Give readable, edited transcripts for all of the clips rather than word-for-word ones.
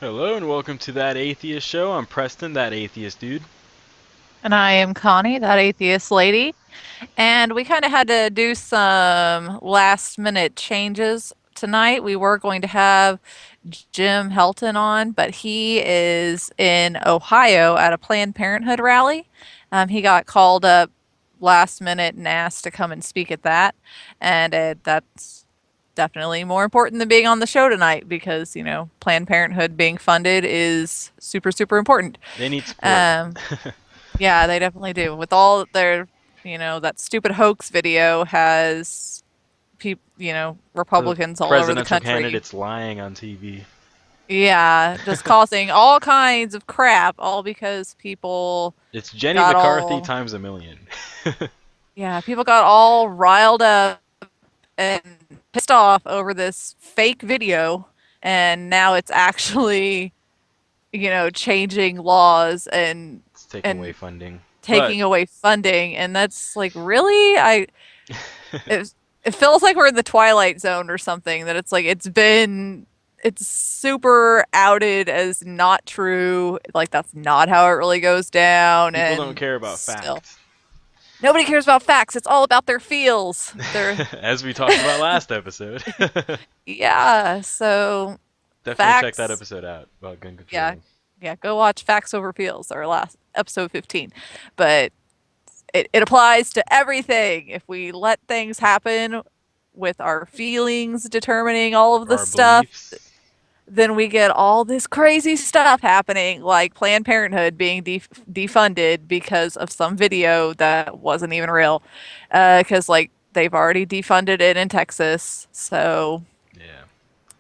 Hello and welcome to That Atheist Show. I'm Preston, that atheist dude. And I am Connie, that atheist lady. And we kind of had to do some last minute changes tonight. We were going to have Jim Helton on, but he is in Ohio at a Planned Parenthood rally. He got called up last minute and asked to come and speak at that. And that's definitely more important than being on the show tonight because, Planned Parenthood being funded is super, super important. They need support. Um, yeah, they definitely do. With all their, that stupid hoax video has people, The Republicans all over the presidential country. candidates lying on TV. Yeah, just causing all kinds of crap, all because people It's Jenny got McCarthy all, times a million. yeah, people got all riled up and pissed off over this fake video, and now it's actually, changing laws and It's taking away and funding. But taking away funding, and that's like, really? It, it feels like we're in the Twilight Zone or something, that it's like it's super outed as not true. Like that's not how it really goes down, people don't and care about still facts. nobody cares about facts. It's all about their feels. Their As we talked about last episode. yeah, so Definitely check that facts, episode out about gun yeah. control. Yeah, go watch Facts Over Feels, our last episode 15. But it applies to everything. If we let things happen with our feelings determining all of the Our stuff, beliefs. then we get all this crazy stuff happening, like Planned Parenthood being defunded because of some video that wasn't even real. Because, like, they've already defunded it in Texas. So, Yeah.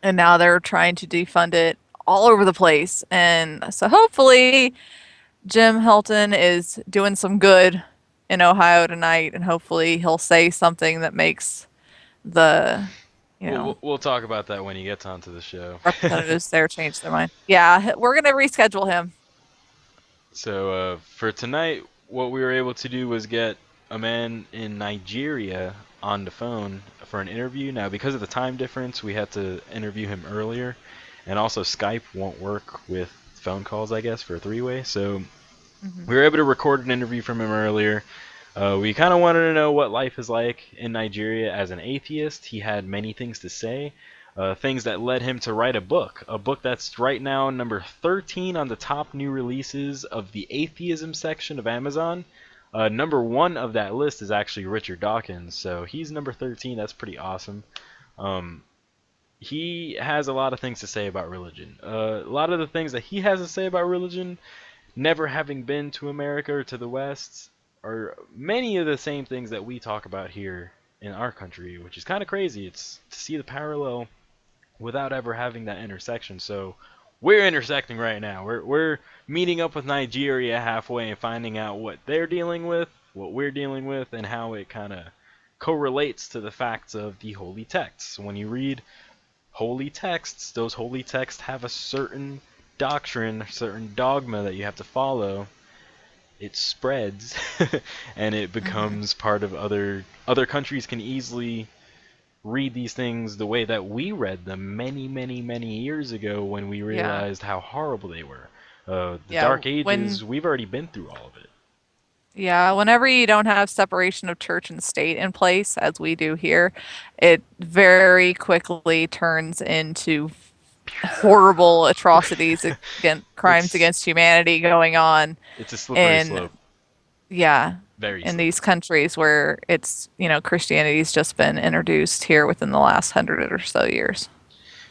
and now they're trying to defund it all over the place. And so hopefully Jim Hilton is doing some good in Ohio tonight. And hopefully he'll say something that makes the, you We'll, know, we'll we'll talk about that when he gets onto the show. representatives there change their mind. Yeah, we're gonna reschedule him. So for tonight, what we were able to do was get a man in Nigeria on the phone for an interview. Now, because of the time difference, we had to interview him earlier, and also Skype won't work with phone calls, I guess, for a three-way. So Hmm. we were able to record an interview from him earlier. We kind of wanted to know what life is like in Nigeria as an atheist. He had many things to say, things that led him to write a book that's right now number 13 on the top new releases of the atheism section of Amazon. Number one of that list is actually Richard Dawkins, so he's number 13. That's pretty awesome. Um, he has a lot of things to say about religion. A lot of the things that he has to say about religion, never having been to America or to the West, are many of the same things that we talk about here in our country, which is kind of crazy. It's to see the parallel without ever having that intersection. So we're intersecting right now. We're meeting up with Nigeria halfway and finding out what they're dealing with, what we're dealing with, and how it kind of correlates to the facts of the holy texts. When you read holy texts, those holy texts have a certain doctrine, a certain dogma that you have to follow. It spreads and it Hmm. becomes part of other countries can easily read these things the way that we read them many years ago when we Yeah, realized how horrible they were. The yeah. Dark Ages, we've already been through all of it. Whenever you don't have separation of church and state in place, as we do here, it very quickly turns into horrible atrocities against crimes it's against humanity going on it's a slippery in, slope, yeah, very in these slippery. countries where Christianity's just been introduced here within the last 100 or so years.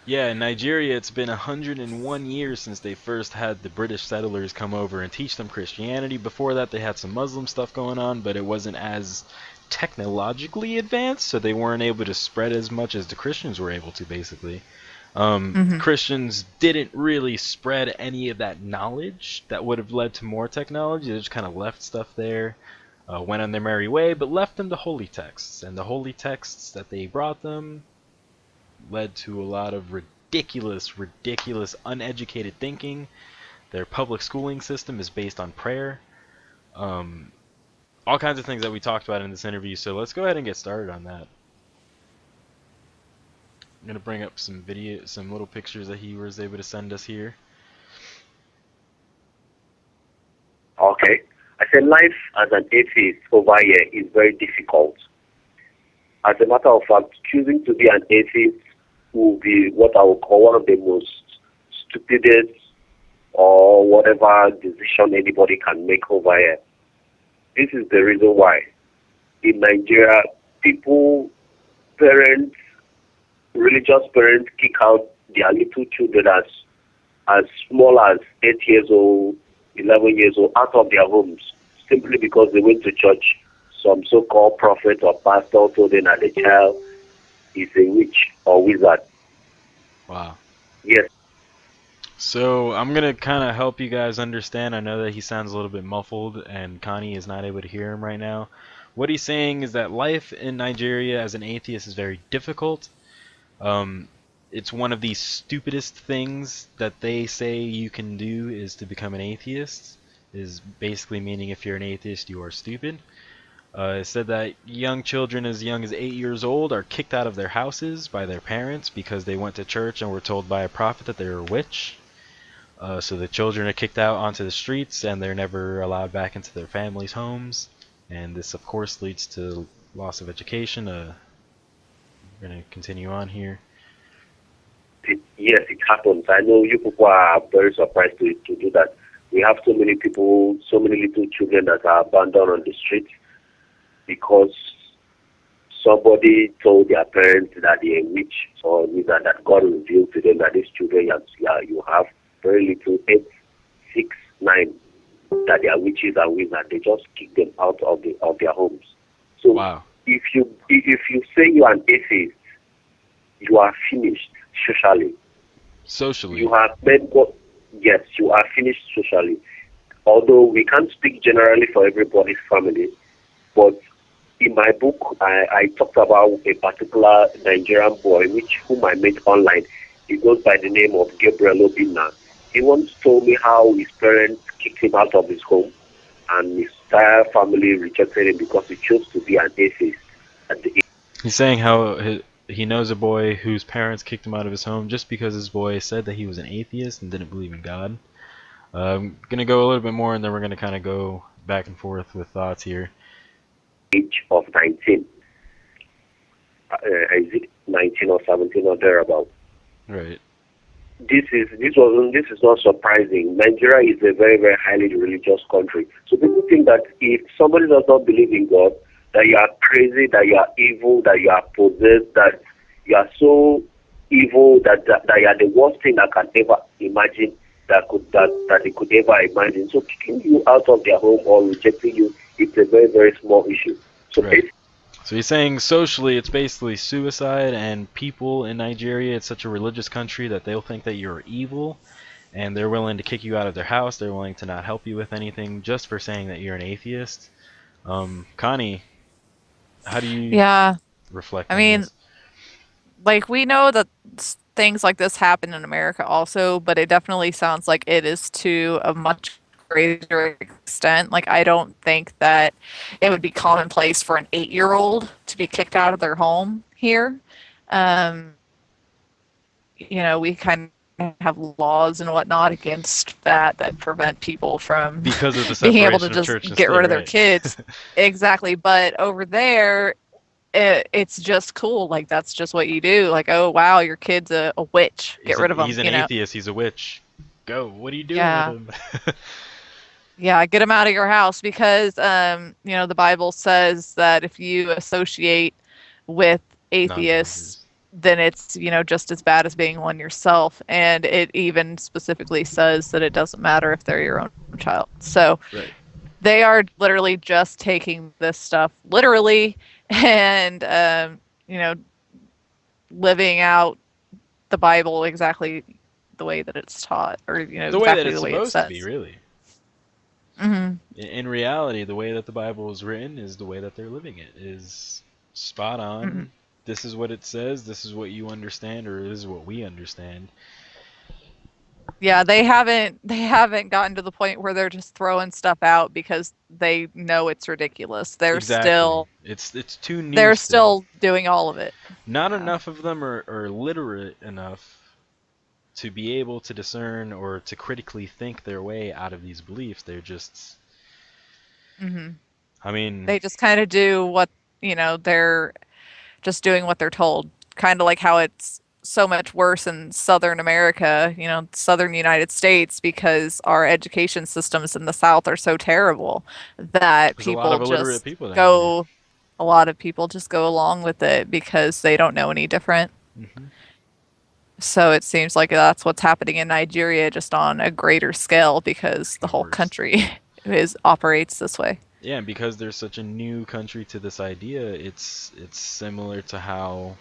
Yeah, in Nigeria, it's been 101 years since they first had the British settlers come over and teach them Christianity. Before that, they had some Muslim stuff going on, but it wasn't as technologically advanced, so they weren't able to spread as much as the Christians were able to, basically. Hmm. Christians didn't really spread any of that knowledge that would have led to more technology. They just kind of left stuff there, went on their merry way, but left them the holy texts. And the holy texts that they brought them led to a lot of ridiculous, uneducated thinking. Their public schooling system is based on prayer. Um, all kinds of things that we talked about in this interview. So let's go ahead and get started on that. I'm gonna bring up some video, some little pictures that he was able to send us here. Okay. I said life as an atheist over here is very difficult. As a matter of fact, choosing to be an atheist will be what I would call one of the most stupidest or whatever decision anybody can make over here. This is the reason why. In Nigeria, people, parents, religious parents kick out their little children as small as 8 years old, 11 years old out of their homes simply because they went to church. Some so-called prophet or pastor told them that the child is a witch or wizard. Wow. Yes. So I'm gonna kind of help you guys understand. I know that he sounds a little bit muffled, and Connie is not able to hear him right now. What he's saying is that life in Nigeria as an atheist is very difficult. Um, it's one of the stupidest things that they say you can do is to become an atheist. Is basically meaning if you're an atheist, you are stupid. It said that young children as young as 8 years old are kicked out of their houses by their parents because they went to church and were told by a prophet that they were a witch. So the children are kicked out onto the streets and they're never allowed back into their families' homes. And this, of course, leads to loss of education. We're going to continue on here. Yes, it happens. I know you people are very surprised to do that. We have so many people, so many little children that are abandoned on the streets because somebody told their parents that they're a witch or wizard, that God revealed to them that these children you have very little, 8, 6, 9, that they are witches and wizards. They just kick them out of their homes. So Wow. if you say you are an atheist, you are finished socially. Socially. You have made God. Yes, you are finished socially. Although we can't speak generally for everybody's family, but in my book, I talked about a particular Nigerian boy, whom I met online. He goes by the name of Gabriel Obinna. He once told me how his parents kicked him out of his home, and his entire family rejected him because he chose to be an atheist at the age. He's saying how he knows a boy whose parents kicked him out of his home just because his boy said that he was an atheist and didn't believe in God. I'm going to go a little bit more and then we're going to kind of go back and forth with thoughts here. Age of 19. Is it 19 or 17 or thereabout? Right. This is not surprising. Nigeria is a very, very highly religious country. So people think that if somebody does not believe in God, that you are crazy, that you are evil, that you are possessed, that you are so evil that you are the worst thing that can ever imagine, that they could ever imagine. So kicking you out of their home or rejecting you, it's a very, very small issue. So right. So he's saying socially it's basically suicide, and people in Nigeria, it's such a religious country that they'll think that you're evil, and they're willing to kick you out of their house. They're willing to not help you with anything just for saying that you're an atheist. Connie, how do you Yeah. reflect I on mean, this? like we know that things like this happen in America also, but it definitely sounds like it is to a much greater extent. Like I don't think that it would be commonplace for an 8-year-old to be kicked out of their home here. Um, we kind of have laws and whatnot against that prevent people from Because of the being able to separation of just church and get state, rid of their right? kids. Exactly. But over there, it's just cool. Like that's just what you do. Like, oh wow, your kid's a witch. Get rid of He's him. an atheist. He's a witch. Go. What are you doing with Yeah, him? yeah. Get him out of your house because the Bible says that if you associate with atheists, Non-believers. then it's just as bad as being one yourself. And it even specifically says that it doesn't matter if they're your own child. So Right. they are literally just taking this stuff literally and you know living out the Bible exactly the way that it's taught, or The way that exactly it's the way it supposed to be, says. really. Hmm. In reality, the way that the Bible is written is the way that they're living it. Is spot Hmm. on. This is what it says. This is what you understand, or this is what we understand. Yeah, they haven't gotten to the point where they're just throwing stuff out because they know it's ridiculous. They're Exactly. still It's too new they're still. still doing all of it. Not Yeah. enough of them are literate enough to be able to discern or to critically think their way out of these beliefs. They're just Hmm. I mean, They just kind of do what, they're just doing what they're told. Kind of like how it's so much worse in Southern America, Southern United States, because our education systems in the South are so terrible that there's a lot of illiterate people down here. go, a lot of people just go along with it because they don't know any different. Hmm. So it seems like that's what's happening in Nigeria, just on a greater scale, because the Or whole worse. country is operates this way. Yeah, and because there's such a new country to this idea, it's similar to how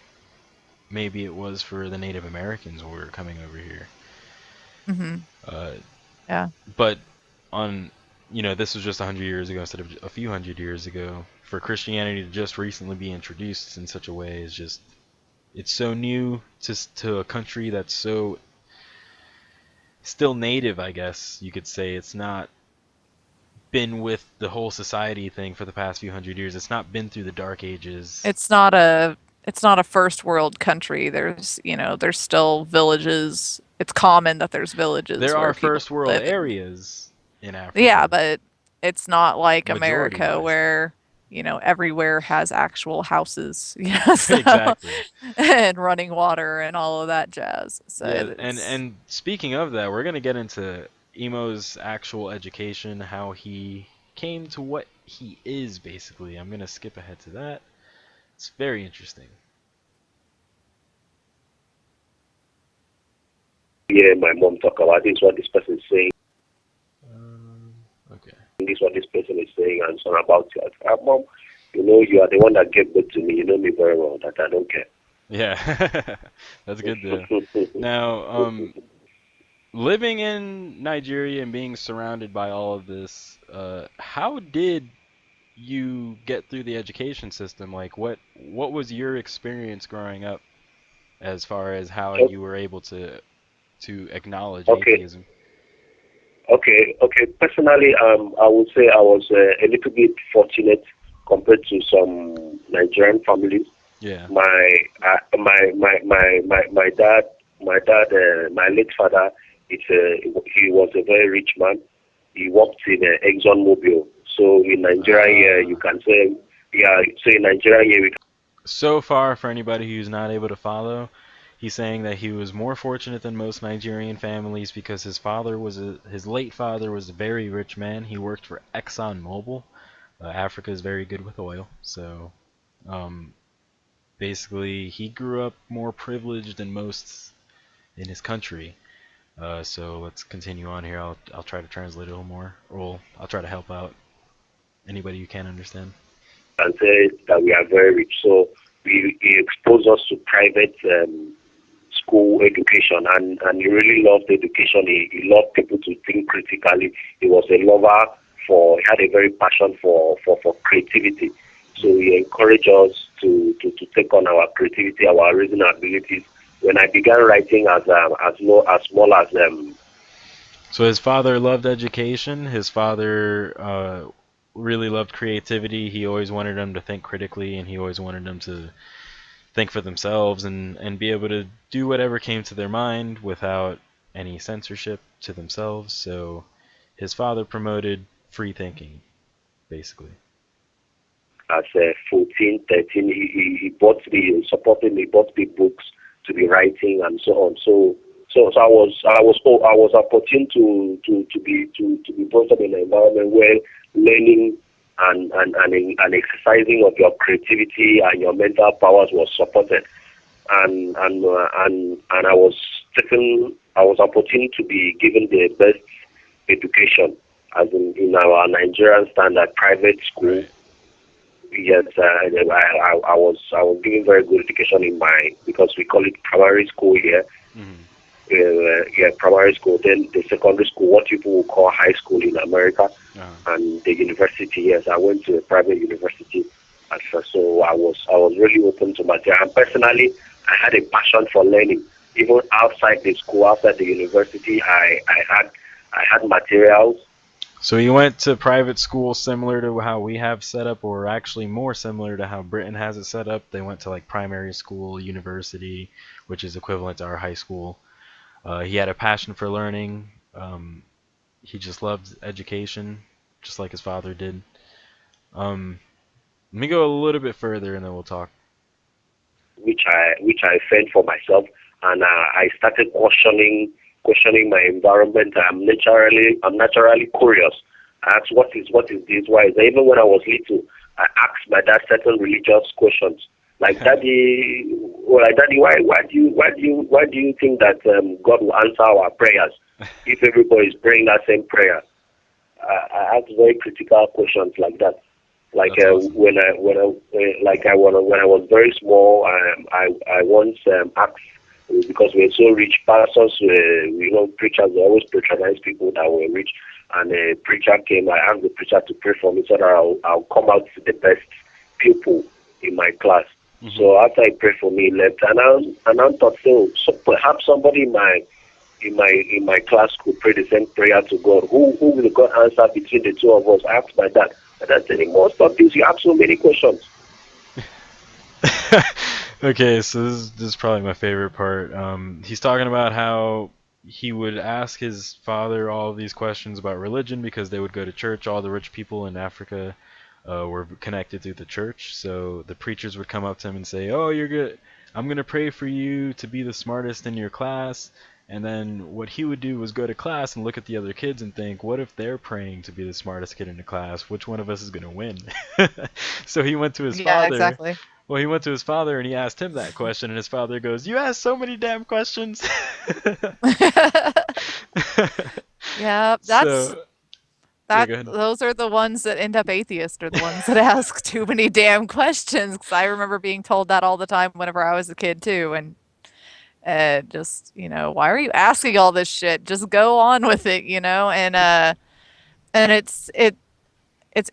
maybe it was for the Native Americans who were coming over here. Hmm. Uh, Yeah. but on, this was just 100 years ago instead of a few hundred years ago. For Christianity to just recently be introduced in such a way is just, it's so new to a country that's so still native, I guess you could say. It's not been with the whole society thing for the past few hundred years. It's not been through the dark ages. It's not a it's not a first world country. There's still villages. It's common that there's villages There are where people first world live in. areas in Yeah, Africa, but it's not like majority America wise though. where, everywhere has actual houses, so Exactly. and running water and all of that jazz. So Yeah, and it's and speaking of that, we're gonna get into Emo's actual education, how he came to what he is basically. I'm gonna skip ahead to that. It's very interesting. Yeah, my mom talk about this, what this person is saying, Okay. this is what this person is saying, and so on about you. I said, "Ah, Mom, you are the one that gave birth to me. You know me very well that I don't care." Yeah, that's good to. Now, living in Nigeria and being surrounded by all of this, how did you get through the education system? Like, what was your experience growing up as far as how O- you were able to acknowledge okay, atheism? okay. Personally, I would say I was a little bit fortunate compared to some Nigerian families. Yeah. My dad, my late father, he was a very rich man. He worked in Exxon Mobil. So in Nigeria, Uh, you can say, yeah. So in Nigeria, we so far, for anybody who's not able to follow, he's saying that he was more fortunate than most Nigerian families because his late father was a very rich man. He worked for Exxon Mobil. Africa is very good with oil, so um, basically he grew up more privileged than most in his country. So let's continue on here. I'll try to translate a little more, or I'll try to help out anybody who can understand. can say that we are very rich. So he exposed us to private school education, and he really loved education. He loved people to think critically. He was a lover he had a very passion for creativity. So Hmm. he encouraged us to take on our creativity, our reasoning abilities. When I began writing as small as So his father loved education. His father really loved creativity. He always wanted them to think critically, and he always wanted them to think for themselves and be able to do whatever came to their mind without any censorship to themselves. So his father promoted free thinking, basically. 14, 13, he bought me, supported me, bought me books to be writing and so on. So I was opportune to be brought up in an environment where learning and exercising of your creativity and your mental powers was supported, and I was opportune to be given the best education as in our Nigerian standard private school. Right. Yes, I was given very good education in my, because we call it primary school here. Hmm. Yeah, primary school. Then the secondary school, what people will call high school in America, Uh-huh. and the university. Yes, I went to a private university at first, so I was really open to material. And personally, I had a passion for learning. Even outside the school, outside the university, I had materials. So you went to private school similar to how we have set up, or actually more similar to how Britain has it set up. They went to like primary school, university, which is equivalent to our high school. He had a passion for learning. He just loved education, just like his father did. Let me go a little bit further, and then we'll talk. which I felt for myself, and I started questioning my environment. I'm naturally curious. I asked, what is this? Why is that? Even when I was little, I asked my dad certain religious questions. Like, daddy, why do you think that God will answer our prayers if everybody is praying that same prayer? I asked very critical questions like that. Like Awesome. when I when I was very small, I once asked, because we're so rich, pastors, preachers, they always patronize people that were rich, and a preacher came. I asked the preacher to pray for me so that I'll come out the best pupil in my class. Mm-hmm. So after he prayed for me, he left, and I thought, so perhaps somebody in my class could pray the same prayer to God. Who will God answer between the two of us? I asked my dad. And I said, most of this, you ask so many questions. Okay, so this is probably my favorite part. He's talking about how he would ask his father all of these questions about religion because they would go to church. All the rich people in Africa were connected through the church, so the preachers would come up to him and say, "Oh, you're good. I'm gonna pray for you to be the smartest in your class." And then what he would do was go to class and look at the other kids and think, what if they're praying to be the smartest kid in the class? Which one of us is going to win? So he went to his Yeah, father. exactly. Well, he went to his father and he asked him that question, and his father goes, "You ask so many damn questions." Yeah, So, yeah, go ahead. those are the ones that end up atheist, are the ones that ask too many damn questions. Because I remember being told that all the time whenever I was a kid too, and just, why are you asking all this shit? Just go on with it, and it's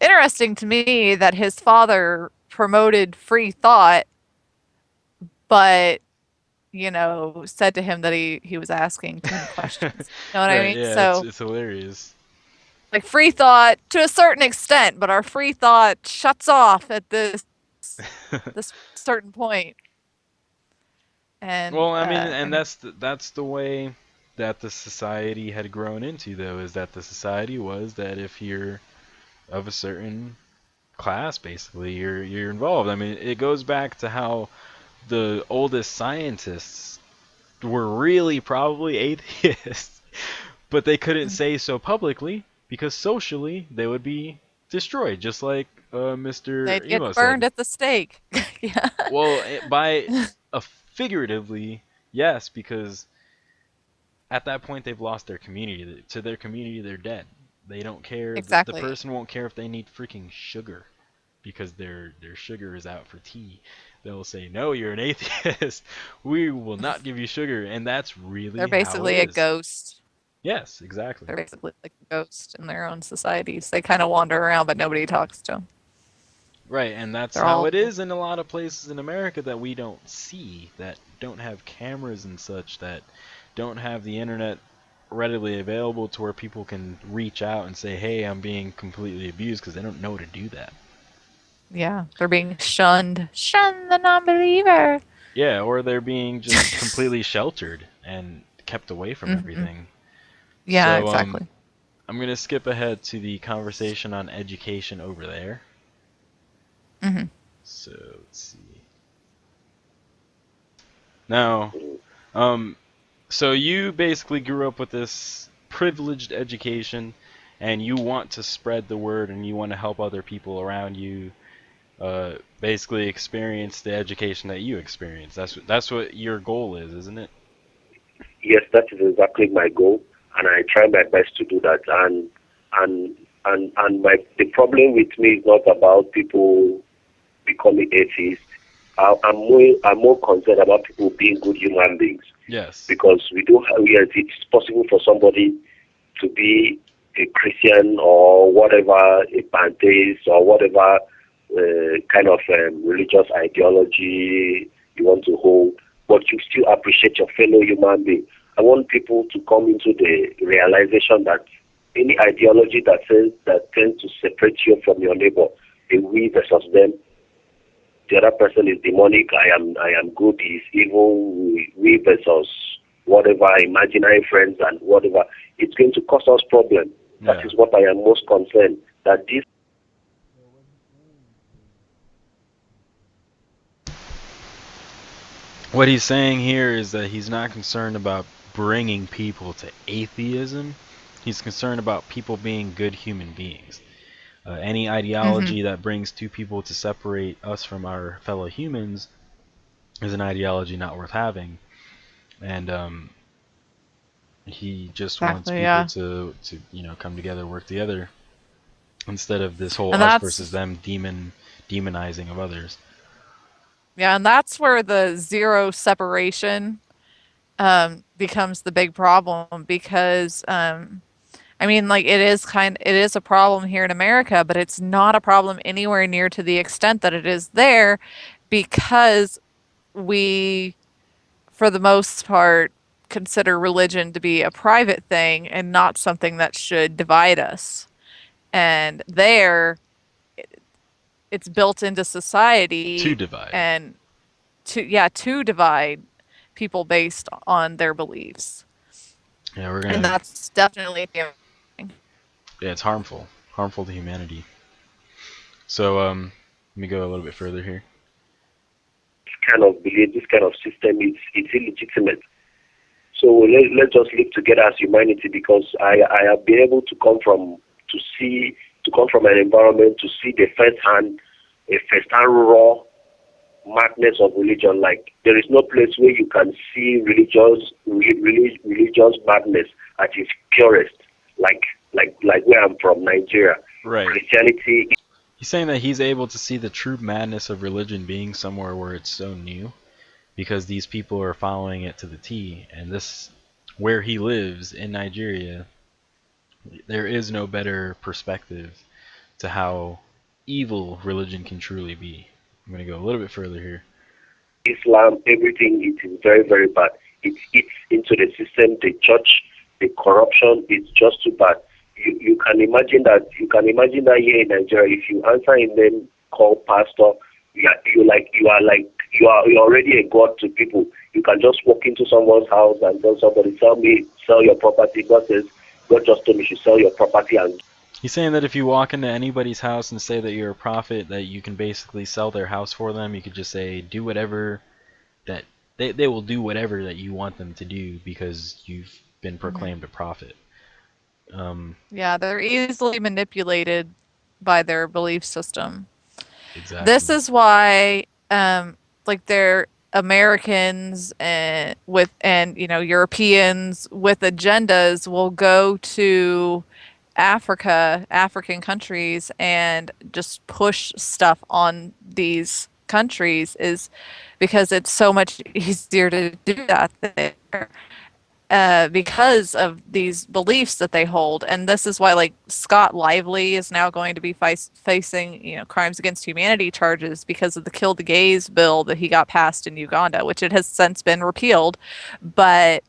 interesting to me that his father promoted free thought, but said to him that he was asking too many questions. You know what I Right, mean? yeah, So, it's hilarious. like, free thought to a certain extent, but our free thought shuts off at this certain point. And Well, I mean, and that's the way that the society had grown into, though, is that the society was that if you're of a certain class, basically, you're involved. I mean, it goes back to how the oldest scientists were really probably atheists, but they couldn't say so publicly because socially they would be destroyed, just like Mr. they'd Imoh get said. burned at the stake. Yeah. Well, by figuratively, yes, because at that point they've lost their community. To their community, they're dead. They don't care. The Exactly. person won't care if they need freaking sugar because their sugar is out for tea. They'll say, "No, you're an atheist. We will not give you sugar," and that's They're really how it basically a is. ghost. Yes, exactly. They're basically like a ghost in their own societies. They kind of wander around, but nobody talks to them. Right, and that's They're how all it is in a lot of places in America that we don't see, that don't have cameras and such, that don't have the internet readily available to where people can reach out and say, "Hey, I'm being completely abused," because they don't know to do that. Yeah, they're being shunned. Shun the non-believer. Yeah, or they're being just completely sheltered and kept away from Hmm. everything. Yeah, So, exactly. I'm gonna skip ahead to the conversation on education over there. Hmm. So, let's see. Now, um, so you basically grew up with this privileged education, and you want to spread the word, and you want to help other people around you, basically experience the education that you experienced. That's what your goal is, isn't it? Yes, that is exactly my goal, and I try my best to do that. And the problem with me is not about people becoming atheists. I'm more concerned about people being good human beings, Yes. because yes, it's possible for somebody to be a Christian or whatever, a pantheist or whatever kind of religious ideology you want to hold, but you still appreciate your fellow human being. I want people to come into the realization that any ideology that tends to separate you from your neighbor, a we versus them, the other person is demonic, I am good, he is evil, we versus whatever, imaginary friends and whatever, it's going to cause us problems. That Yeah. is what I am most concerned. That this what he's saying here is that he's not concerned about bringing people to atheism. He's concerned about people being good human beings. Any Hmm. ideology that brings two people to separate us from our fellow humans is an ideology not worth having. And he just wants Exactly, people yeah. to come together, work together, instead of this whole And us versus that's them demonizing of others. yeah, and that's where the zero separation becomes the big problem because I mean, like it is a problem here in America, but it's not a problem anywhere near to the extent that it is there because we, for the most part, consider religion to be a private thing and not something that should divide us. And there, it's built into To society divide. and to divide people based on their beliefs. Yeah, we're And gonna. that's definitely damaging. Yeah, it's harmful to humanity. So let me go a little bit further here. This kind of belief, this kind of system, it's illegitimate. So let's just live together as humanity, because I have been able to come from an environment to see the first hand raw madness of religion. Like, there is no place where you can see religious madness at its purest. Like where I'm from, Nigeria, Right. Christianity. He's saying that he's able to see the true madness of religion being somewhere where it's so new, because these people are following it to the T, and this, where he lives in Nigeria, there is no better perspective to how evil religion can truly be. I'm going to go a little bit further here. Islam, everything, it is very, very bad. It eats into the system, the church, the corruption. It's just too bad. You can imagine that. You can imagine that here in Nigeria, if you answer a name called pastor, you're already a god to people. You can just walk into someone's house and tell somebody, sell your property. God just told me to sell your property, and He's saying that if you walk into anybody's house and say that you're a prophet, that you can basically sell their house for them. You could just say, do whatever that they will do whatever that you want them to do because you've been Mhm. proclaimed a prophet. Um, Yeah, they're easily manipulated by their belief system. This exactly. is why, like they're Americans and Europeans with agendas will go to African countries and just push stuff on these countries is because it's so much easier to do that there because of these beliefs that they hold. And this is why, like, Scott Lively is now going to be facing, crimes against humanity charges because of the Kill the Gays bill that he got passed in Uganda, which it has since been repealed. But,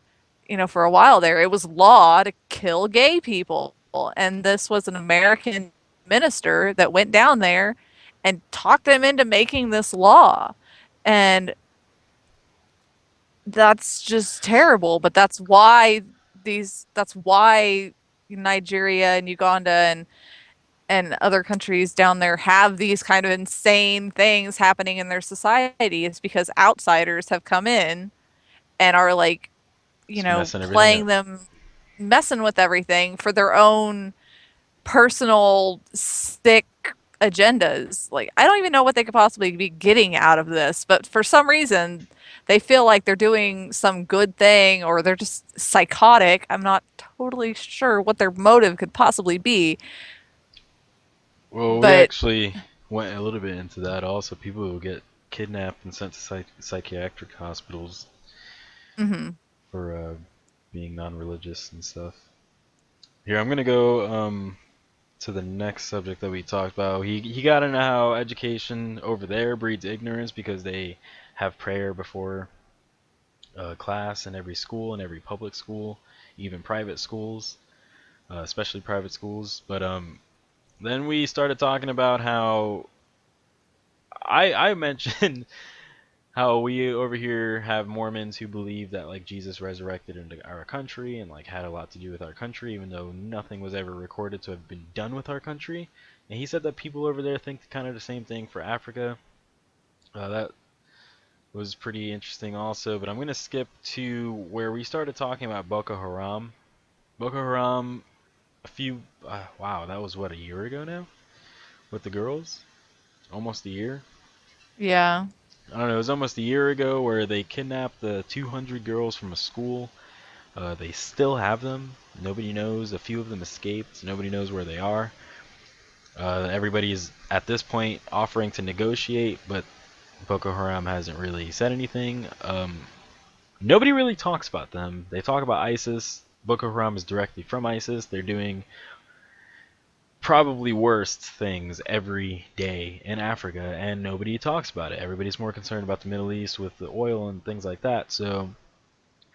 for a while there, it was law to kill gay people. And this was an American minister that went down there and talked them into making this law. And that's just terrible, but that's why Nigeria and Uganda and other countries down there have these kind of insane things happening in their society is because outsiders have come in and are like, Just messing everything playing up. them, messing with everything for their own personal sick agendas. Like, I don't even know what they could possibly be getting out of this, but for some reason, they feel like they're doing some good thing or they're just psychotic. I'm not totally sure what their motive could possibly be, Well, we but actually went a little bit into that also. People who get kidnapped and sent to psychiatric hospitals mhm. for being non-religious and stuff. Here, I'm gonna go to the next subject that we talked about. He got into how education over there breeds ignorance because they have prayer before class in every school, in every public school, even private schools, especially private schools. But then we started talking about how I mentioned how we over here have Mormons who believe that like Jesus resurrected into our country and like had a lot to do with our country, even though nothing was ever recorded to have been done with our country. And he said that people over there think kind of the same thing for Africa. That was pretty interesting also, but I'm going to skip to where we started talking about Boko Haram. Boko Haram, wow, that was what, a year ago now? With the girls? Almost a year? Yeah. I don't know, it was almost a year ago where they kidnapped the 200 girls from a school. They still have them. Nobody knows. A few of them escaped. Nobody knows where they are. Everybody's at this point offering to negotiate, but Boko Haram hasn't really said anything. Nobody really talks about them. They talk about ISIS. Boko Haram is directly from ISIS. They're doing probably worst things every day in Africa, and nobody talks about it. Everybody's more concerned about the Middle East with the oil and things like that. So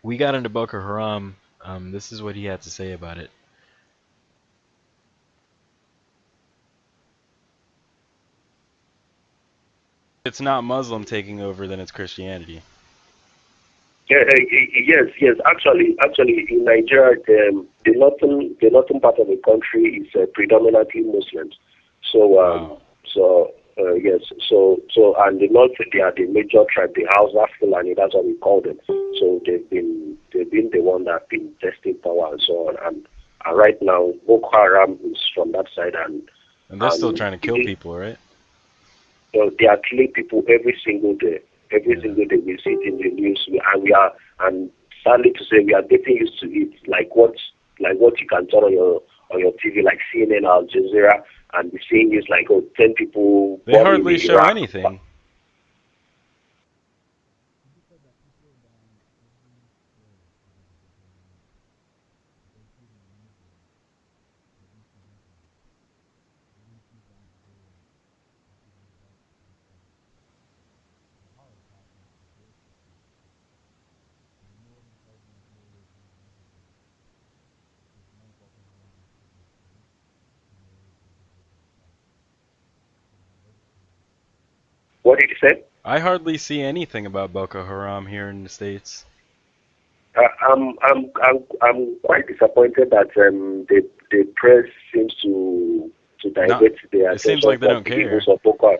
we got into Boko Haram. This is what he had to say about it. If it's not Muslim taking over, then it's Christianity. Yeah, yes. Actually, in Nigeria, the northern part of the country is predominantly Muslims. So, Wow. yes. And the north, they are the major tribe, the Hausa Fulani. That's what we call them. So they've been the one that have been testing power and so on. And right now, Boko Haram is from that side, And they're still trying to kill it, people, right? they are killing people every single day. Every Yeah. single day we see it in the news, and sadly to say, we are getting used to it. Like what you can turn on your TV, like CNN, Al Jazeera, and the seeing is like 10 people They bombing hardly in show Iraq. anything. What did you say? I hardly see anything about Boko Haram here in the States. I'm quite disappointed that the press seems to Not. divert their It seems attention like they from don't the evils care. of Boko Haram.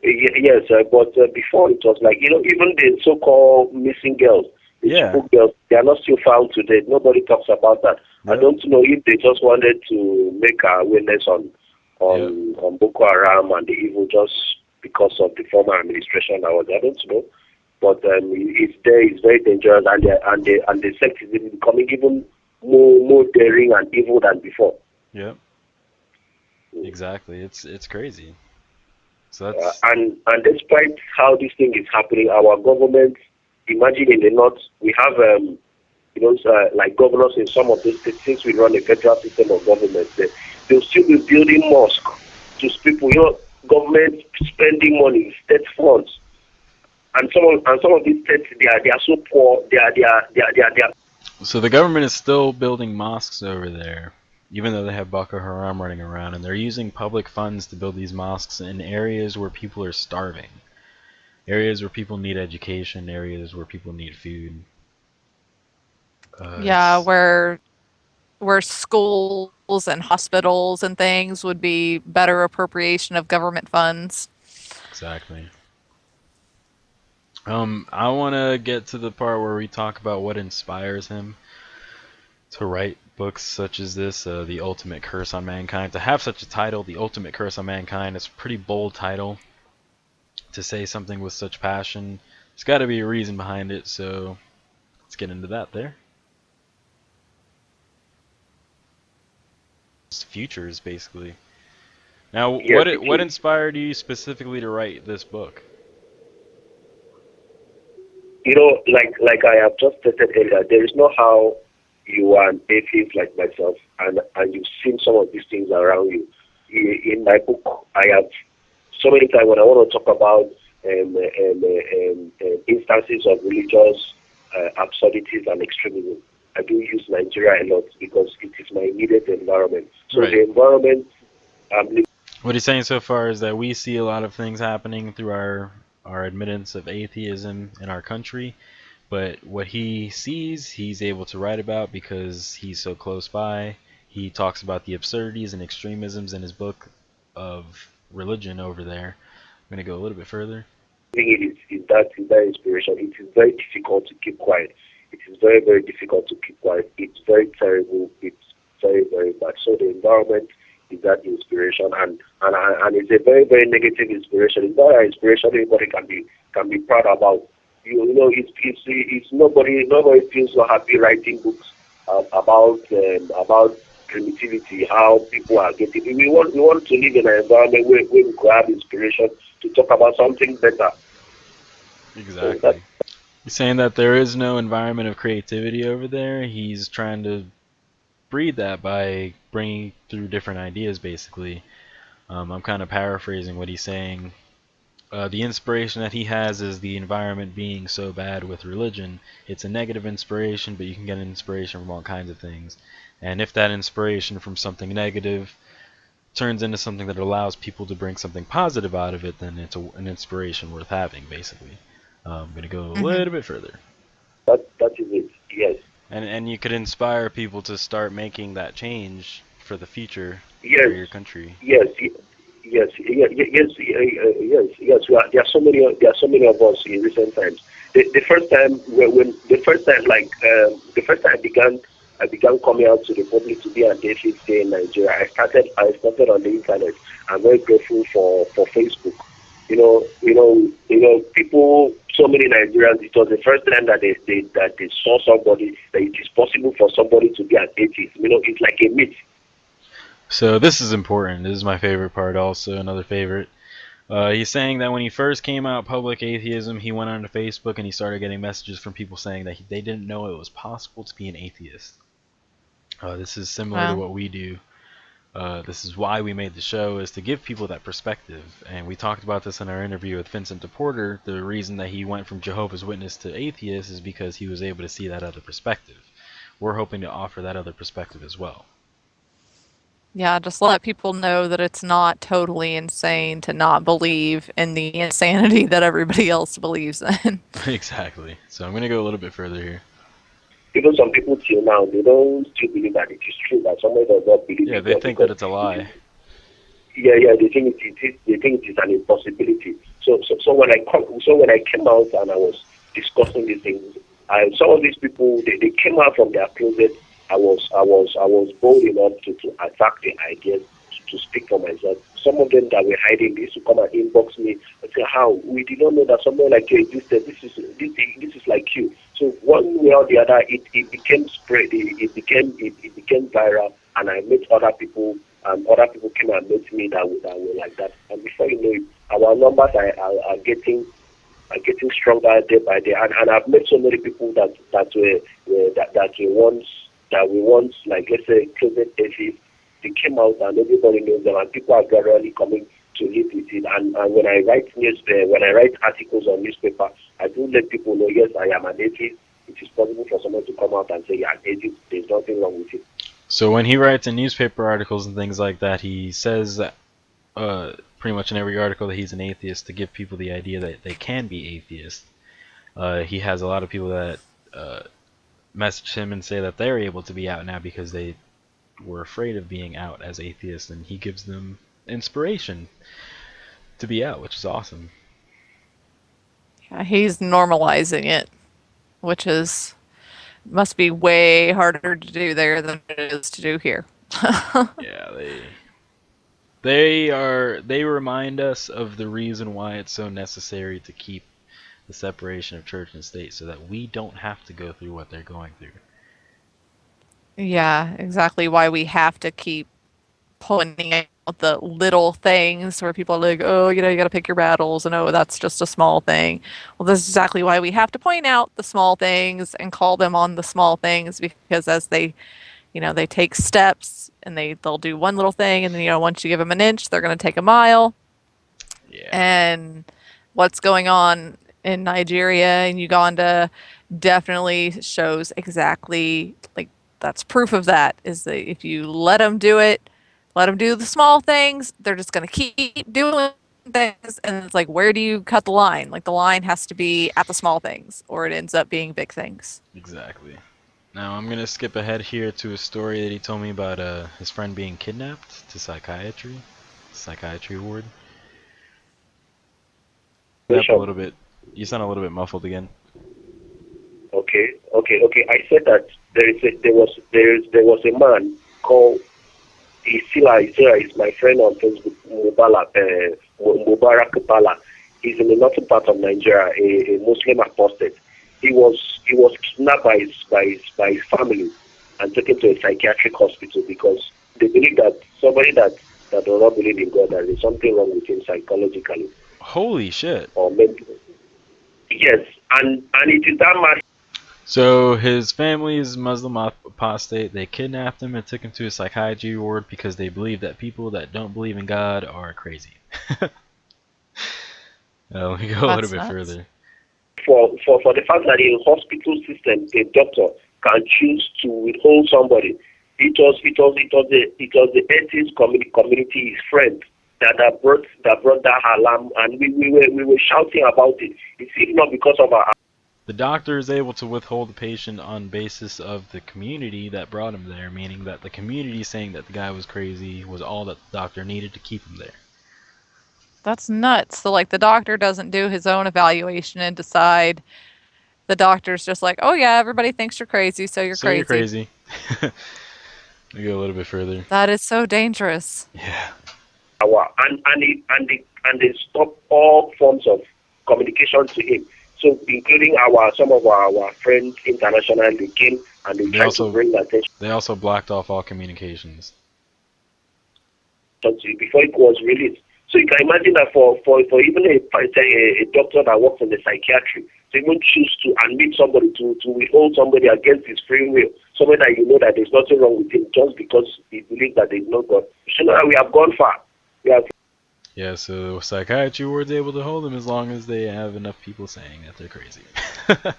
Yes, but before it was like, even the so-called missing girls, the Yeah. Chibok girls, they are not still found today. Nobody talks about that. I Yep. don't know if they just wanted to make awareness Yep. on Boko Haram and the evil just because of the former administration that was. I don't know, but it's there. It's very dangerous, and the sect is becoming even more daring and evil than before. Yep. Exactly. It's crazy. So Uh, that's and and despite how this thing is happening, our government, imagine in the north, we have like governors in some of those states. Since we run a federal system of government, they'll still be building mosque to people. Government spending money, state funds, and some of these states, they are so poor. They are. So the government is still building mosques over there, even though they have Boko Haram running around, and they're using public funds to build these mosques in areas where people are starving, areas where people need education, areas where people need food. Yeah, It's where schools and hospitals and things would be better appropriation of government funds. exactly. I want to get to the part where we talk about what inspires him to write books such as this, The Ultimate Curse on Mankind. To have such a title, The Ultimate Curse on Mankind, it's a pretty bold title. To say something with such passion, there's got to be a reason behind it, so let's get into that there. It's futures, basically. Now, Yes, it what is. inspired you specifically to write this book? Like I have just stated earlier, there is no how you are an atheist like myself, and you've seen some of these things around you. In my book, I have so many times when I want to talk about instances of religious absurdities and extremism, I do use Nigeria a lot because it is my immediate environment. So Right. the environment I'm living. What he's saying so far is that we see a lot of things happening through our admittance of atheism in our country, but what he sees, he's able to write about because he's so close by. He talks about the absurdities and extremisms in his book of religion over there. I'm going to go a little bit further. thing is that inspiration. It is very difficult to keep quiet. It is very, very difficult to keep quiet. It's very terrible. It's very, very bad. So the environment is that inspiration, and it's a very, very negative inspiration. It's not an inspiration anybody can be proud about. You know, it's nobody feels so happy writing books about primitivity, how people are getting. We want to live in an environment where we could have inspiration to talk about something better. So Exactly. He's saying that there is no environment of creativity over there. He's trying to breed that by bringing through different ideas, basically. I'm kind of paraphrasing what he's saying. The inspiration that he has is the environment being so bad with religion. It's a negative inspiration, but you can get an inspiration from all kinds of things. And if that inspiration from something negative turns into something that allows people to bring something positive out of it, then it's an inspiration worth having, basically. I'm going to go a Hmm. little bit further. that is it. Yes. And you could inspire people to start making that change for the future for Yes. your country. Yes. Yes. There are so many of us in recent times. The first time when the first time the first time I began coming out to the public to be an atheist here in Nigeria. I started on the internet. I'm very grateful for Facebook. People. So many Nigerians. It was the first time that they saw somebody that it is possible for somebody to be an atheist. It's like a myth. So this is important. This is my favorite part also, another favorite. He's saying that when he first came out public atheism, he went onto Facebook and he started getting messages from people saying that they didn't know it was possible to be an atheist. This is similar to Well, what we do. This is why we made the show, is to give people that perspective. And we talked about this in our interview with Vincent DePorter. The reason that he went from Jehovah's Witness to atheist is because he was able to see that other perspective. We're hoping to offer that other perspective as well. yeah, just let people know that it's not totally insane to not believe in the insanity that everybody else believes in. Exactly. So I'm going to go a little bit further here. Even some people till now they don't still believe that it is true that somebody does not believe Yeah, in they God think that because it's a lie. they think it is an impossibility. So when I came out and I was discussing these things, some of these people they came out from their closet. I was bold enough to attack the ideas, to speak for myself. Some of them that were hiding this to come and inbox me and say, "How we did not know that someone like you existed. This is like you." So one way or the other, it became spread. It became viral, and I met other people. Other people came and met me that were like that. And before you know it, our numbers are getting stronger day by day. And I've met so many people that were once, like, let's say, closet atheists. They came out and everybody knows them, and people are gradually coming to live with it. And when I write articles on newspaper, I do let people know, yes, I am an atheist. It is possible for someone to come out and say, yeah, an atheist. There's nothing wrong with it. So when he writes in newspaper articles and things like that, he says that pretty much in every article that he's an atheist to give people the idea that they can be atheists. He has a lot of people that message him and say that they're able to be out now because they were afraid of being out as atheists, and he gives them inspiration to be out, which is awesome. Yeah, he's normalizing it, which is must be way harder to do there than it is to do here. Yeah, they remind us of the reason why it's so necessary to keep the separation of church and state so that we don't have to go through what they're going through. Yeah, exactly why we have to keep pointing out the little things where people are like, oh, you got to pick your battles, and oh, that's just a small thing. Well, that's exactly why we have to point out the small things and call them on the small things because as they take steps and they'll do one little thing, and then once you give them an inch, they're going to take a mile. Yeah, And what's going on in Nigeria and Uganda definitely shows exactly like that's proof of that is that if you let them do it, let them do the small things, they're just going to keep doing things. And it's like, where do you cut the line? Like the line has to be at the small things or it ends up being big things. exactly. Now I'm gonna skip ahead here to a story that he told me about his friend being kidnapped to psychiatry ward. Up a little bit. You sound a little bit muffled again. Okay. I said that there was a man called, he's my friend on Facebook, Mubarak Bala. He's in the northern part of Nigeria, a Muslim apostate. He was kidnapped by his family and taken to a psychiatric hospital because they believe that somebody that does not believe in God, there is something wrong with him psychologically. Holy shit. Or mentally. Yes, and it is that man. So his family is Muslim apostate. They kidnapped him and took him to a psychiatry ward because they believe that people that don't believe in God are crazy. Let me go a little bit further. For the fact that in hospital system, the doctor can choose to withhold somebody. It was the atheist community, his friend, that brought that alarm, and we were shouting about it. It's even not because of our. The doctor is able to withhold the patient on basis of the community that brought him there, meaning that the community saying that the guy was crazy was all that the doctor needed to keep him there. That's nuts. So, like, the doctor doesn't do his own evaluation and decide. The doctor's just like, oh yeah, everybody thinks you're crazy, so you're crazy. You're crazy. Let me go a little bit further. That is so dangerous. Yeah. And they stop all forms of communication to him. So, including some of our friends internationally, they came and they tried to bring attention. They also blocked off all communications before it was released. So you can imagine that for even a doctor that works in the psychiatry, to even choose to admit somebody, to withhold somebody against his free will, somebody that you know that there's nothing wrong with him just because he believes that there's no God. You know that we have gone far. Yeah, so psychiatry ward's able to hold them as long as they have enough people saying that they're crazy. That's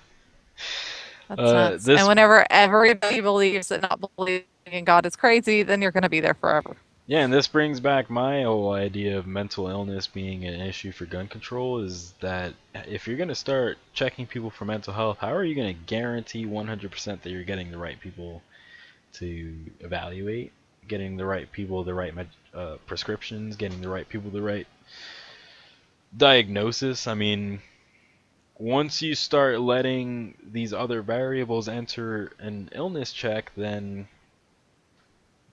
nuts. And whenever everybody believes that not believing in God is crazy, then you're going to be there forever. Yeah, and this brings back my whole idea of mental illness being an issue for gun control, is that if you're going to start checking people for mental health, how are you going to guarantee 100% that you're getting the right people to evaluate, getting the right people the right prescriptions, getting the right people the right diagnosis? I mean, once you start letting these other variables enter an illness check, then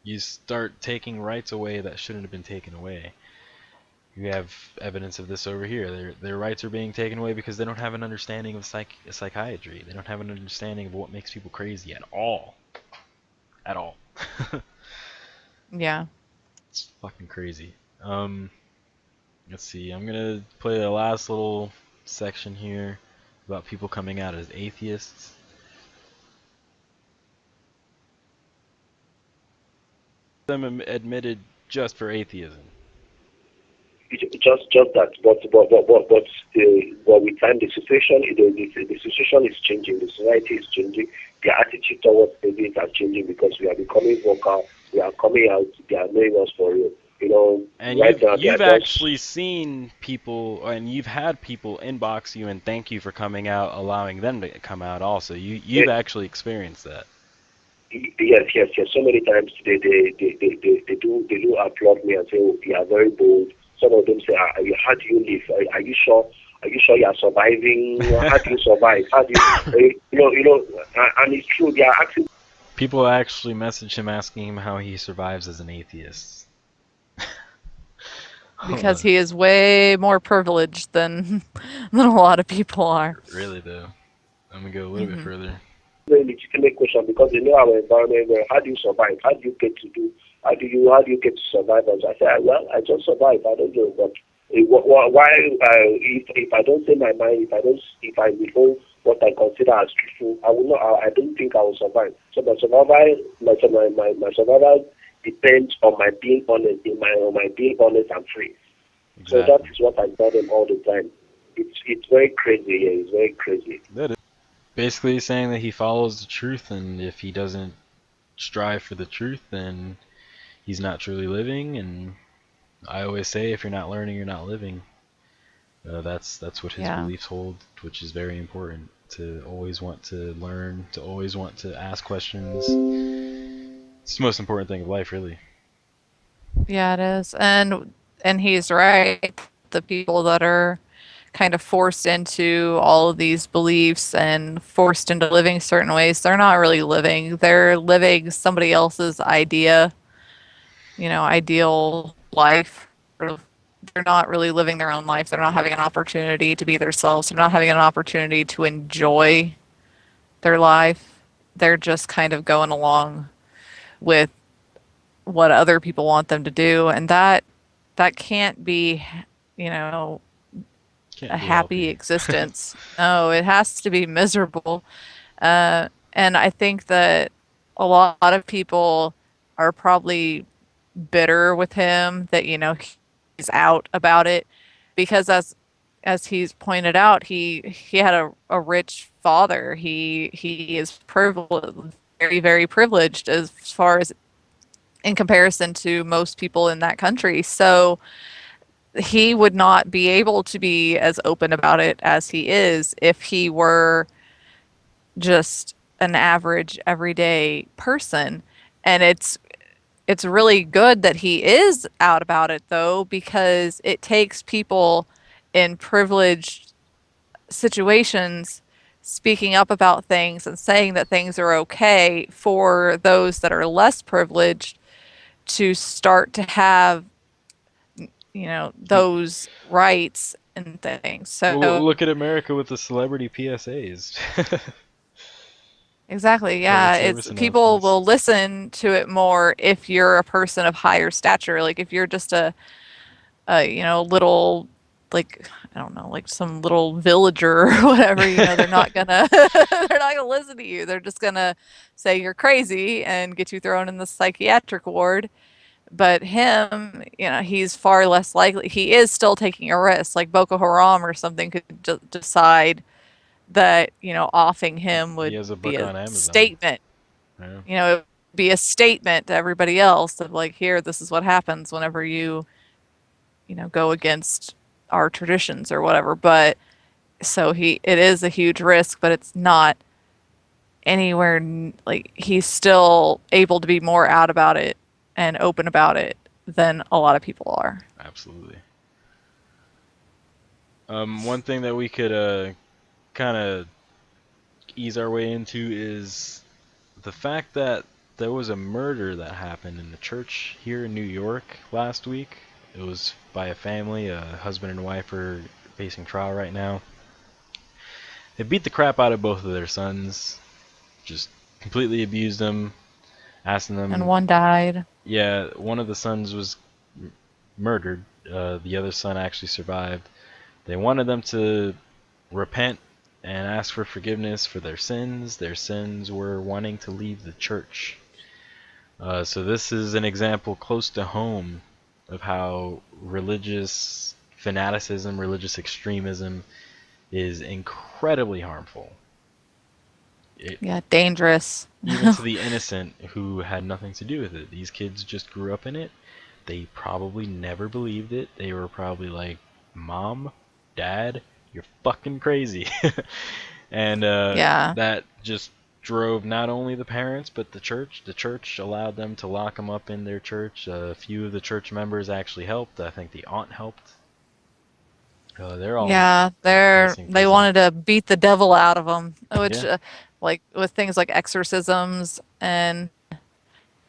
you start taking rights away that shouldn't have been taken away. You have evidence of this over here. Their rights are being taken away because they don't have an understanding of psychiatry. They don't have an understanding of what makes people crazy at all. At all. Yeah. It's fucking crazy. Let's see. I'm gonna play the last little section here about people coming out as atheists. Them admitted just for atheism. Just that, but with time the situation is changing. The society is changing. The attitude towards atheists are changing because we are becoming vocal. We are coming out. They are knowing us for real. You know, and right you've actually seen people, and you've had people inbox you and thank you for coming out, allowing them to come out. Also, you've actually experienced that. Yes. So many times they do applaud me and say, "Oh, you are very bold." Some of them say, "How do you live? Are you sure? Are you sure you are surviving? How do you survive? How do you, you know?" And it's true. They are asking. People actually message him asking him how he survives as an atheist. Because he is way more privileged than a lot of people are. Really, though. I'm gonna go a little bit further. Very legitimate question because they know our environment. Where how do you survive? How do you get to do? How do you get to survive? As I say, well, I just survive. I don't know, but why? If I don't say my mind, if I withhold what I consider as truthful, I will not. I don't think I will survive. So my survival depends on my being honest. On my being honest and free. Exactly. So that is what I tell them all the time. It's very crazy. Yeah, it's very crazy. That is basically saying that he follows the truth, and if he doesn't strive for the truth, then he's not truly living. And I always say, if you're not learning, you're not living. That's what his beliefs hold, which is very important. To always want to learn, to always want to ask questions. It's the most important thing of life, really. Yeah, it is. And he's right. The people that are kind of forced into all of these beliefs and forced into living certain ways. They're not really living. They're living somebody else's idea, ideal life. They're not really living their own life. They're not having an opportunity to be themselves. They're not having an opportunity to enjoy their life. They're just kind of going along with what other people want them to do, and that can't be, you know, a Can't be happy healthy. existence. No, it has to be miserable. And I think that a lot of people are probably bitter with him that he's out about it because as he's pointed out, he had a rich father. He is privileged, very very privileged as far as in comparison to most people in that country. So he would not be able to be as open about it as he is if he were just an average everyday person. And it's really good that he is out about it though, because it takes people in privileged situations speaking up about things and saying that things are okay for those that are less privileged to start to have those rights and things. Well, So look at America with the celebrity PSAs. exactly, Public yeah, service it's people announcements. will listen to it more if you're a person of higher stature. Like if you're just a little, like I don't know, like some little villager or whatever, they're not gonna they're not gonna listen to you. They're just gonna say you're crazy and get you thrown in the psychiatric ward. But him, he's far less likely. He is still taking a risk. Like Boko Haram or something could decide that, offing him He would has a be book a on Amazon. statement. Yeah, It would be a statement to everybody else of like, here, this is what happens whenever go against our traditions or whatever. But so it is a huge risk, but it's not anywhere like he's still able to be more out about it and open about it than a lot of people are. absolutely. One thing that we could kind of ease our way into is the fact that there was a murder that happened in the church here in New York last week. It was by a family, a husband and wife are facing trial right now. They beat the crap out of both of their sons, just completely abused them, asking And them. one died. Yeah, one of the sons was murdered. The other son actually survived. They wanted them to repent and ask for forgiveness for their sins. Their sins were wanting to leave the church. So this is an example close to home of how religious fanaticism, religious extremism is incredibly harmful. It, Yeah, dangerous. even to the innocent who had nothing to do with it. These kids just grew up in it. They probably never believed it. They were probably like, "Mom, Dad, you're fucking crazy." And Yeah. that just drove not only the parents but the church. The church allowed them to lock them up in their church. A few of the church members actually helped. I think the aunt helped. They're all Yeah, facing they prison. wanted to beat the devil out of them, which Yeah, like with things like exorcisms and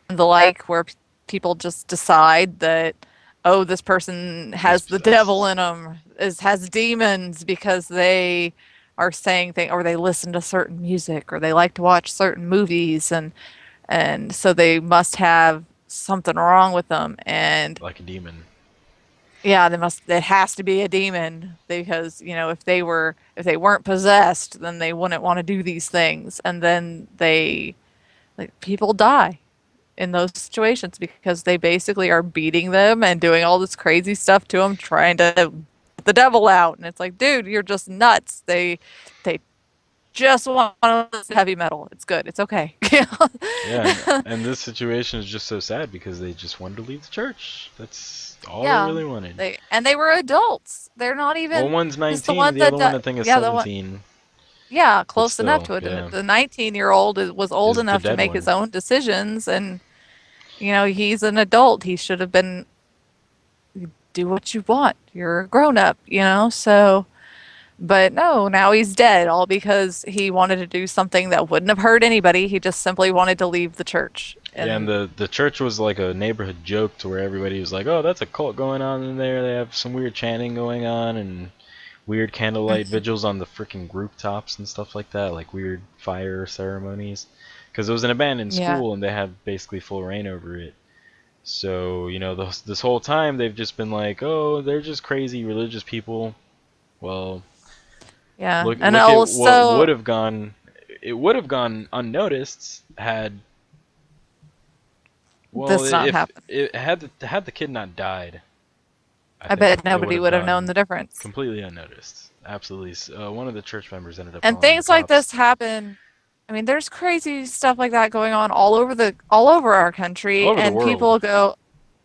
the like, where people just decide that, oh, this person is has the devil possessed. in them, has demons because they are saying things, or they listen to certain music, or they like to watch certain movies, and so they must have something wrong with them. And Like a demon. yeah, it has to be a demon because, if they weren't possessed, then they wouldn't want to do these things. And then like people die in those situations because they basically are beating them and doing all this crazy stuff to them, trying to get the devil out. And it's like, dude, you're just nuts. They just want to listen to heavy metal. It's good. It's okay. Yeah, and this situation is just so sad because they just wanted to leave the church. That's all they Yeah. really wanted. They were adults. They're not Well, even one's just the 19, one the other that one I think is yeah, the one. 17. Yeah, But close enough still, to it. yeah, The 19-year-old was old is the enough to dead make his one. own decisions, and he's an adult. He should have been do what you want. You're a grown up. So But no, now he's dead, all because he wanted to do something that wouldn't have hurt anybody. He just simply wanted to leave the church. Yeah, and And the church was like a neighborhood joke to where everybody was like, "Oh, that's a cult going on in there. They have some weird chanting going on and weird candlelight vigils on the freaking rooftops and stuff like that, like weird fire ceremonies." Because it was an abandoned yeah, school and they had basically full reign over it. So, this whole time they've just been like, "Oh, they're just crazy religious people." Well, yeah. And look at what would also, have gone. It would have gone unnoticed had, well, this not if happened. it had the kid not died, I I think bet it would nobody have would have known gone the difference. completely unnoticed. Absolutely. One of the church members ended up And calling the things like cops. this happen. I mean, there's crazy stuff like that going on all over our All country, over the and world. people go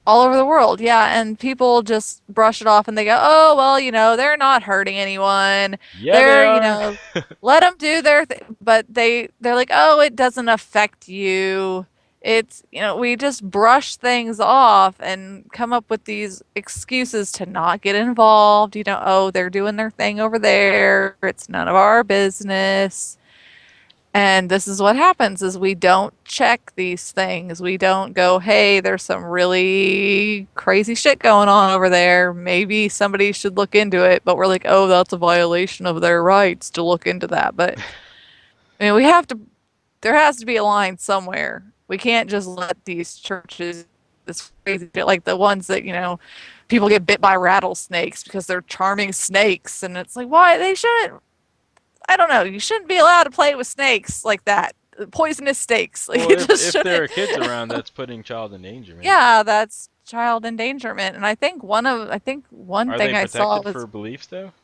all over the world. Yeah, and people just brush it off and they go, "Oh, well, they're not hurting anyone. Yeah, they They're, are. let them do their thing." But they're like, "Oh, it doesn't affect you." It's, we just brush things off and come up with these excuses to not get involved. Oh, they're doing their thing over there. It's none of our business. And this is what happens is we don't check these things. We don't go, "Hey, there's some really crazy shit going on over there. Maybe somebody should look into it." But we're like, "Oh, that's a violation of their rights to look into that." But I mean, there has to be a line somewhere. We can't just let these churches, this crazy shit, like the ones that, people get bit by rattlesnakes because they're charming snakes. And it's like, why? They shouldn't, I don't know. You shouldn't be allowed to play with snakes like that. Poisonous snakes. Like, Well, you just if there shouldn't. are kids around, that's putting child endangerment. Yeah, that's child endangerment. And I think one Are they thing I saw protected was, for beliefs though?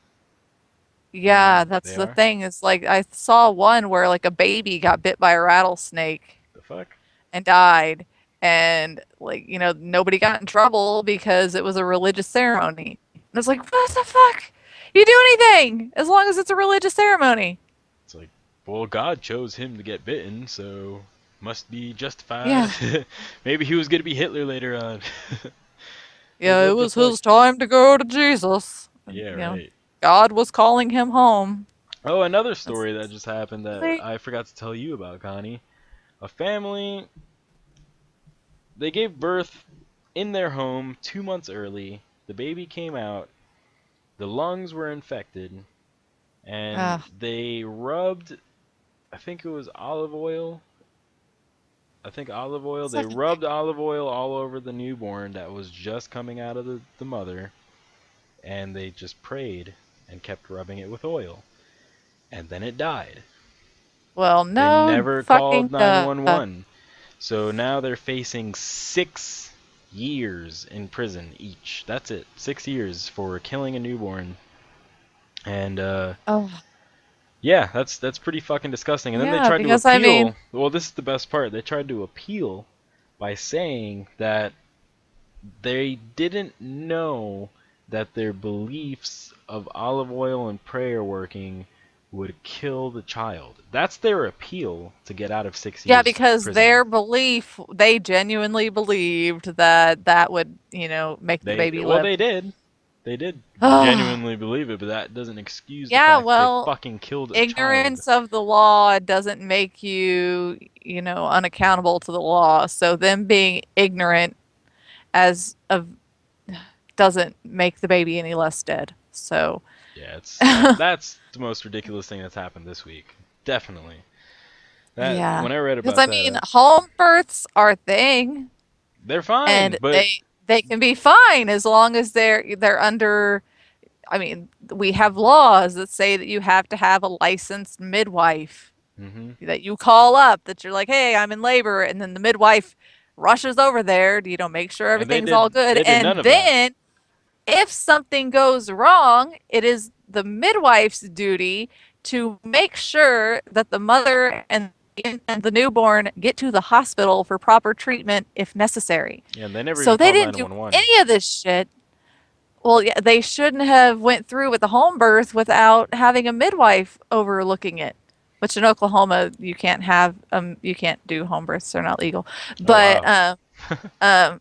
yeah, that's They the are. thing. Is like I saw one where like a baby got bit by a rattlesnake The fuck? and died. And like, nobody got in trouble because it was a religious ceremony. And it's like, what the fuck? You do anything as long as it's a religious ceremony. It's like, well, God chose him to get bitten, so must be justified. Yeah. Maybe he was gonna be Hitler later on. Like, Yeah, it what the was fuck? his time to go to Jesus. And, Yeah, right. God was calling him home. Oh, another That's story that just happened that really, I forgot to tell you about, Connie. A family, they gave birth in their home 2 months early. The baby came out. The lungs were infected, and uh, they rubbed, I think it was olive oil. I think olive oil. it's They like, rubbed olive oil all over the newborn that was just coming out of the mother, and they just prayed and kept rubbing it with oil. And then it died. well, They no never called fucking 911. So now they're facing 6 years in prison each. That's it. 6 years for killing a newborn. And oh, yeah, that's pretty fucking disgusting. And then they yeah, tried to because I mean, appeal. Well, this is the best part. They tried to appeal by saying that they didn't know that their beliefs of olive oil and prayer working would kill the child. That's their appeal to get out of six yeah, years because prison. they genuinely believed that that would, make the baby Well, live. they did. They did Oh, genuinely believe it, but that doesn't excuse the yeah, fact they well, fucking killed a child. ignorance of the law doesn't make you, unaccountable to the law. So them being ignorant as of doesn't make the baby any less dead. So, Yeah, it's that's the most ridiculous thing that's happened this week. Definitely. That yeah. when I read Because about I that, mean, home births are a thing, they're fine, and but they can be fine as long as they're under. I mean, we have laws that say that you have to have a licensed midwife hmm that you call up, that you're like, "Hey, I'm in labor," and then the midwife rushes over there, make sure and everything's all good, they did none and of that. then if something goes wrong, it is the midwife's duty to make sure that the mother and the newborn get to the hospital for proper treatment if necessary. Yeah, and they never So even they called didn't do 911. any of this shit. Well, yeah, they shouldn't have went through with the home birth without having a midwife overlooking it. Which in Oklahoma you can't do home births; they're not legal. Oh But wow. um,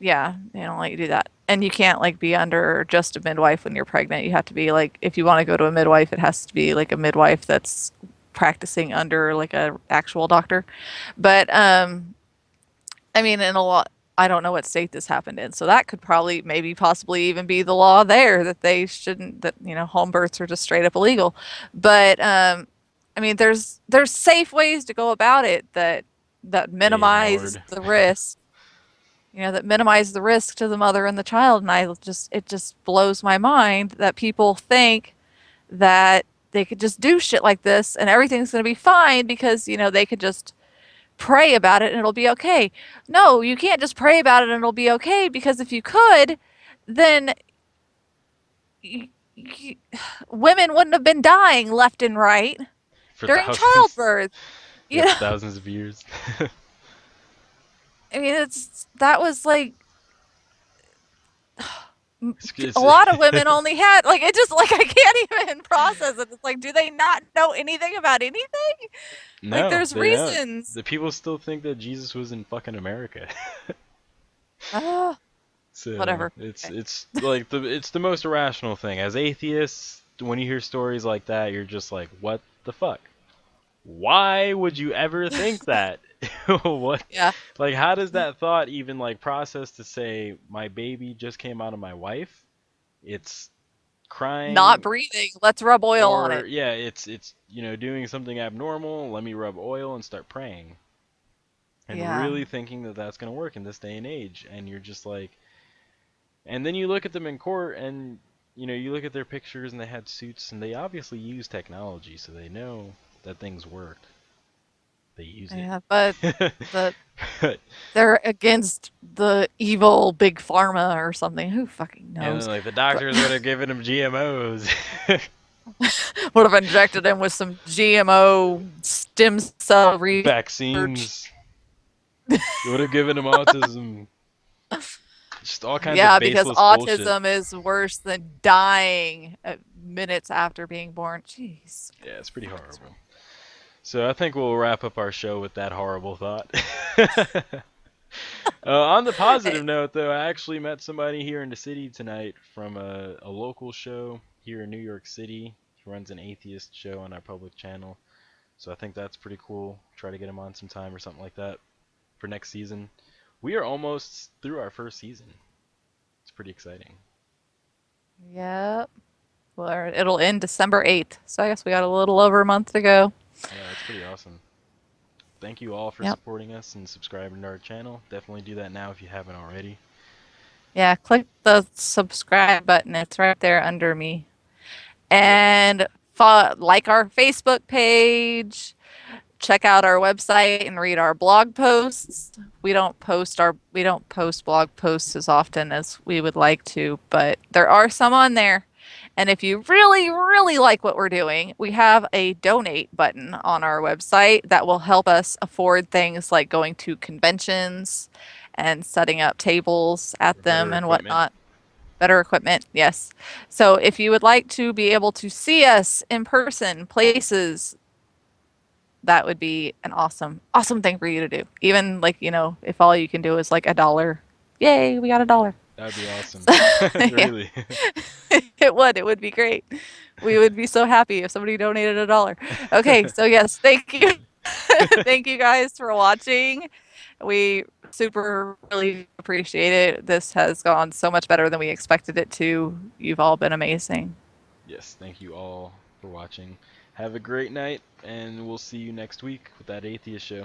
Yeah, they don't let you do that. And you can't like be under just a midwife when you're pregnant. You have to be like, if you want to go to a midwife, it has to be like a midwife that's practicing under like a actual doctor. But I mean, in a lot, I don't know what state this happened in, so that could probably, maybe, possibly even be the law there that they shouldn't, that home births are just straight up illegal. But I mean, there's safe ways to go about it that They minimize ignored. the risk. That minimize the risk to the mother and the child, and it just blows my mind that people think that they could just do shit like this and everything's going to be fine because they could just pray about it and it'll be okay. No, you can't just pray about it and it'll be okay, because if you could, then y- y- women wouldn't have been dying left and right For during thousands. childbirth. You Yep, know, thousands of years. I mean, that was like a It's lot of women only had like, it just like, I can't even process it. It's like, do they not know anything about anything? Like, no, there's they don't. reasons. The people still think that Jesus was in fucking America. Oh, So whatever. it's like it's the most irrational thing. As atheists, when you hear stories like that, you're just like, what the fuck? Why would you ever think that? What? Yeah. Like, how does that thought even like process to say my baby just came out of my wife? It's Not crying, breathing. Let's rub oil on or it. yeah, it's doing something abnormal. Let me rub oil and start praying, and Yeah. really thinking that that's gonna work in this day and age. And you're just like, and then you look at them in court, and you look at their pictures, and they had suits, and they obviously use technology, so they know that things work. They use Yeah, but it. the But, they're against the evil big pharma or something. Who fucking and then knows? like the But doctors would have given them GMOs. would have injected him with some GMO stem cell research. Vaccines. They would have given them autism. Just all kinds of Yeah, because baseless bullshit. autism is worse than dying minutes after being born. Jeez. Yeah, it's pretty Fuck is wrong? horrible. So I think we'll wrap up our show with that horrible thought. On the positive note, though, I actually met somebody here in the city tonight from a local show here in New York City. He runs an atheist show on our public channel. So I think that's pretty cool. Try to get him on sometime or something like that for next season. We are almost through our first season. It's pretty exciting. Yep. Well, it'll end December 8th. So I guess we got a little over a month to go. Yeah, that's pretty awesome. Thank you all for Yep. supporting us and subscribing to our channel. Definitely do that now if you haven't already. Yeah, click the subscribe button. It's right there under me. Yep. And like our Facebook page, check out our website and read our blog posts. We don't post blog posts as often as we would like to, but there are some on there. And if you really, really like what we're doing, we have a donate button on our website that will help us afford things like going to conventions and setting up tables at them Better and equipment. whatnot. Better equipment, yes. So if you would like to be able to see us in person, places, that would be an awesome, awesome thing for you to do. Even like, if all you can do is like $1. Yay, we got $1. That would be awesome. Yeah, Really. it would be great. We would be so happy if somebody donated $1. Okay, so yes, thank you. Thank you guys for watching. We super really appreciate it. This has gone so much better than we expected it to. You've all been amazing. Yes, thank you all for watching. Have a great night, and we'll see you next week with that atheist show.